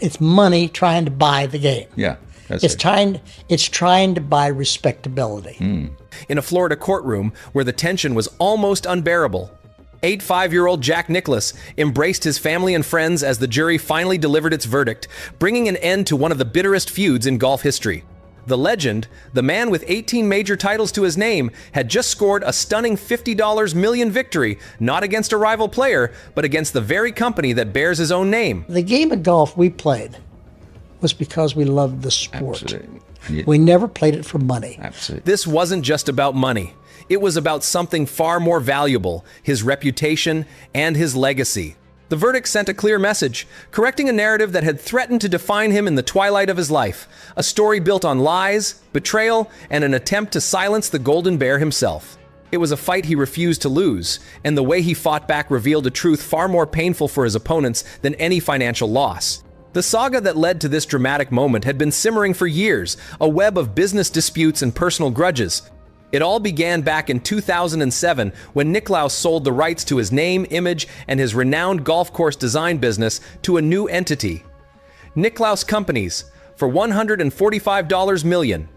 it's money trying to buy the game. Yeah. It's trying to buy respectability. In a Florida courtroom where the tension was almost unbearable, 85-year-old Jack Nicklaus embraced his family and friends as the jury finally delivered its verdict, bringing an end to one of the bitterest feuds in golf history. The legend, the man with 18 major titles to his name, had just scored a stunning $50 million victory, not against a rival player, but against the very company that bears his own name. The game of golf we played was because we loved the sport. Absolutely. We never played it for money. Absolutely. This wasn't just about money. It was about something far more valuable, his reputation and his legacy. The verdict sent a clear message, correcting a narrative that had threatened to define him in the twilight of his life, a story built on lies, betrayal, and an attempt to silence the Golden Bear himself. It was a fight he refused to lose, and the way he fought back revealed a truth far more painful for his opponents than any financial loss. The saga that led to this dramatic moment had been simmering for years, a web of business disputes and personal grudges. It all began back in 2007 when Nicklaus sold the rights to his name, image, and his renowned golf course design business to a new entity, Nicklaus Companies, for $145 million.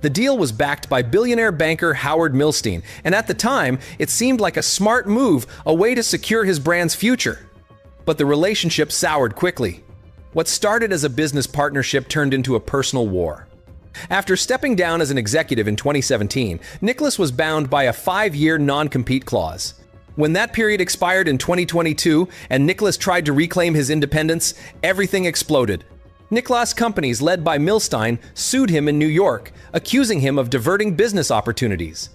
The deal was backed by billionaire banker Howard Milstein, and at the time, it seemed like a smart move, a way to secure his brand's future. But the relationship soured quickly. What started as a business partnership turned into a personal war. After stepping down as an executive in 2017, Nicklaus was bound by a 5-year non-compete clause. When that period expired in 2022 and Nicklaus tried to reclaim his independence, everything exploded. Nicklaus Companies, led by Milstein, sued him in New York, accusing him of diverting business opportunities.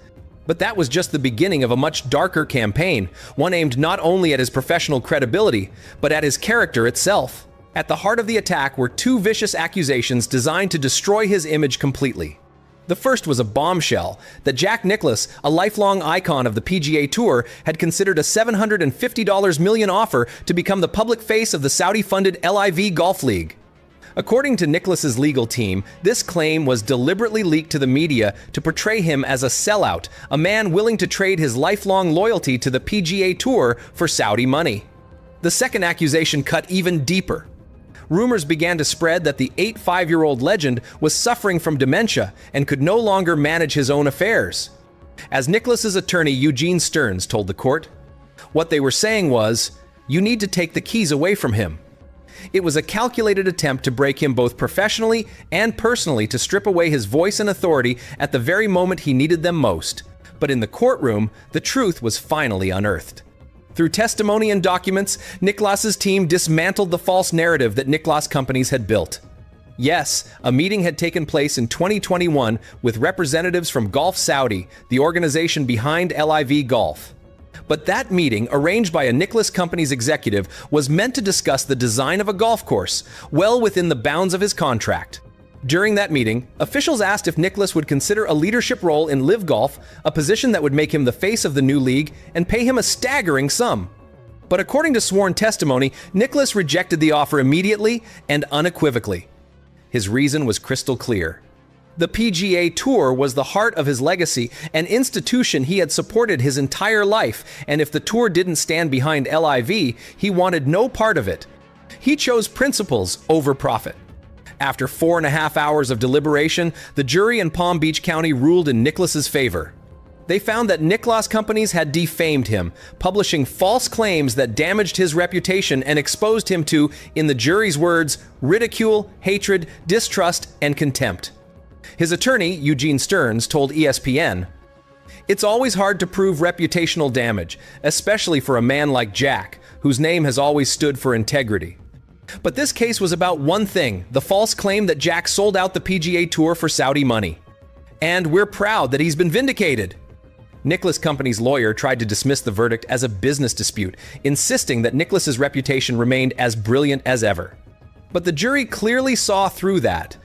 But that was just the beginning of a much darker campaign, one aimed not only at his professional credibility, but at his character itself. At the heart of the attack were 2 vicious accusations designed to destroy his image completely. The first was a bombshell that Jack Nicklaus, a lifelong icon of the PGA Tour, had considered a $750 million offer to become the public face of the Saudi-funded LIV Golf League. According to Nicklaus's legal team, this claim was deliberately leaked to the media to portray him as a sellout, a man willing to trade his lifelong loyalty to the PGA Tour for Saudi money. The second accusation cut even deeper. Rumors began to spread that the 85-year-old legend was suffering from dementia and could no longer manage his own affairs. As Nicklaus's attorney Eugene Stearns told the court, what they were saying was, "You need to take the keys away from him." It was a calculated attempt to break him both professionally and personally, to strip away his voice and authority at the very moment he needed them most. But in the courtroom, the truth was finally unearthed. Through testimony and documents, Nicklaus's team dismantled the false narrative that Nicklaus Companies had built. Yes, a meeting had taken place in 2021 with representatives from Golf Saudi, the organization behind LIV Golf. But that meeting, arranged by a Nicklaus Companies executive, was meant to discuss the design of a golf course, well within the bounds of his contract. During that meeting, officials asked if Nicklaus would consider a leadership role in LIV Golf, a position that would make him the face of the new league and pay him a staggering sum. But according to sworn testimony, Nicklaus rejected the offer immediately and unequivocally. His reason was crystal clear. The PGA Tour was the heart of his legacy, an institution he had supported his entire life, and if the tour didn't stand behind LIV, he wanted no part of it. He chose principles over profit. After 4.5 hours of deliberation, the jury in Palm Beach County ruled in Nicklaus's favor. They found that Nicklaus Companies had defamed him, publishing false claims that damaged his reputation and exposed him to, in the jury's words, ridicule, hatred, distrust, and contempt. His attorney, Eugene Stearns, told ESPN, "It's always hard to prove reputational damage, especially for a man like Jack, whose name has always stood for integrity. But this case was about one thing, the false claim that Jack sold out the PGA Tour for Saudi money. And we're proud that he's been vindicated." Nicklaus Companies' lawyer tried to dismiss the verdict as a business dispute, insisting that Nicklaus's reputation remained as brilliant as ever. But the jury clearly saw through that.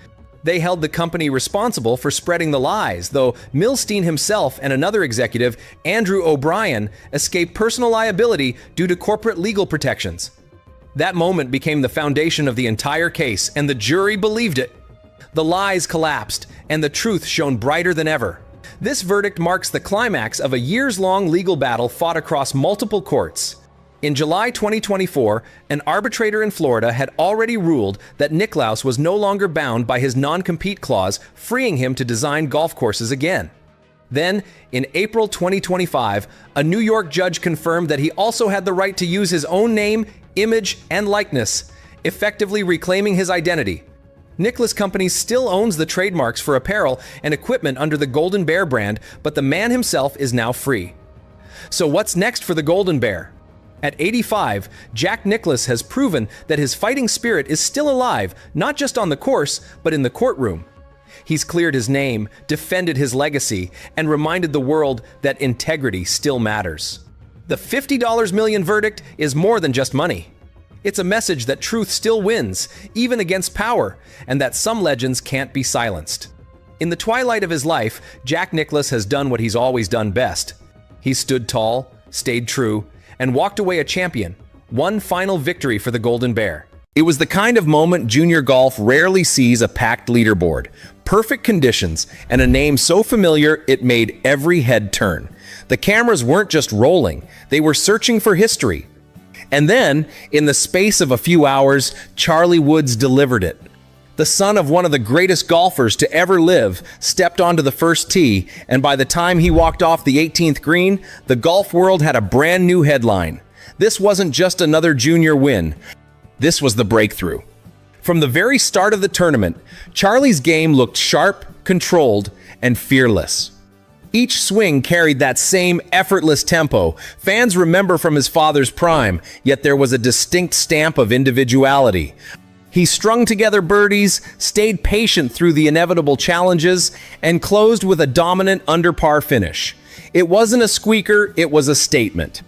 They held the company responsible for spreading the lies, though Milstein himself and another executive, Andrew O'Brien, escaped personal liability due to corporate legal protections. That moment became the foundation of the entire case, and the jury believed it. The lies collapsed, and the truth shone brighter than ever. This verdict marks the climax of a years-long legal battle fought across multiple courts. In July 2024, an arbitrator in Florida had already ruled that Nicklaus was no longer bound by his non-compete clause, freeing him to design golf courses again. Then, in April 2025, a New York judge confirmed that he also had the right to use his own name, image, and likeness, effectively reclaiming his identity. Nicklaus Companies still owns the trademarks for apparel and equipment under the Golden Bear brand, but the man himself is now free. So what's next for the Golden Bear? At 85, Jack Nicklaus has proven that his fighting spirit is still alive, not just on the course, but in the courtroom. He's cleared his name, defended his legacy, and reminded the world that integrity still matters. The $50 million verdict is more than just money. It's a message that truth still wins, even against power, and that some legends can't be silenced. In the twilight of his life, Jack Nicklaus has done what he's always done best. He stood tall, stayed true, and walked away a champion. One final victory for the Golden Bear. It was the kind of moment junior golf rarely sees: a packed leaderboard, perfect conditions, and a name so familiar it made every head turn. The cameras weren't just rolling, they were searching for history. And then, in the space of a few hours, Charlie Woods delivered it. The son of one of the greatest golfers to ever live stepped onto the first tee, and by the time he walked off the 18th green, the golf world had a brand new headline. This wasn't just another junior win. This was the breakthrough. From the very start of the tournament, Charlie's game looked sharp, controlled, and fearless. Each swing carried that same effortless tempo fans remember from his father's prime, yet there was a distinct stamp of individuality. He strung together birdies, stayed patient through the inevitable challenges, and closed with a dominant under-par finish. It wasn't a squeaker, it was a statement.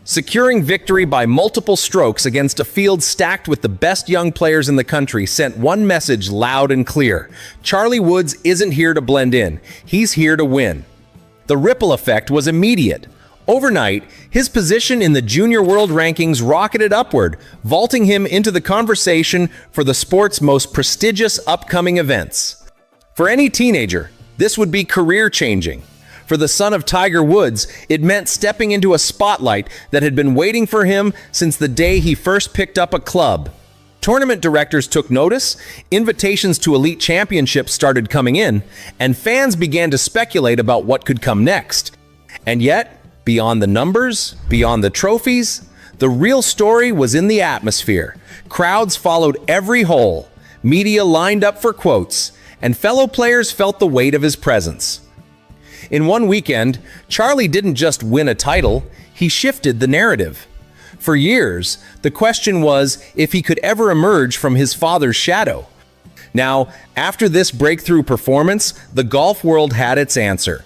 Securing victory by multiple strokes against a field stacked with the best young players in the country sent one message loud and clear: Charlie Woods isn't here to blend in, he's here to win. The ripple effect was immediate. Overnight, his position in the junior world rankings rocketed upward, vaulting him into the conversation for the sport's most prestigious upcoming events. For any teenager, this would be career-changing. For the son of Tiger Woods, it meant stepping into a spotlight that had been waiting for him since the day he first picked up a club. Tournament directors took notice, invitations to elite championships started coming in, and fans began to speculate about what could come next. And yet, beyond the numbers, beyond the trophies, the real story was in the atmosphere. Crowds followed every hole, media lined up for quotes, and fellow players felt the weight of his presence. In one weekend, Charlie didn't just win a title, he shifted the narrative. For years, the question was if he could ever emerge from his father's shadow. Now, after this breakthrough performance, the golf world had its answer.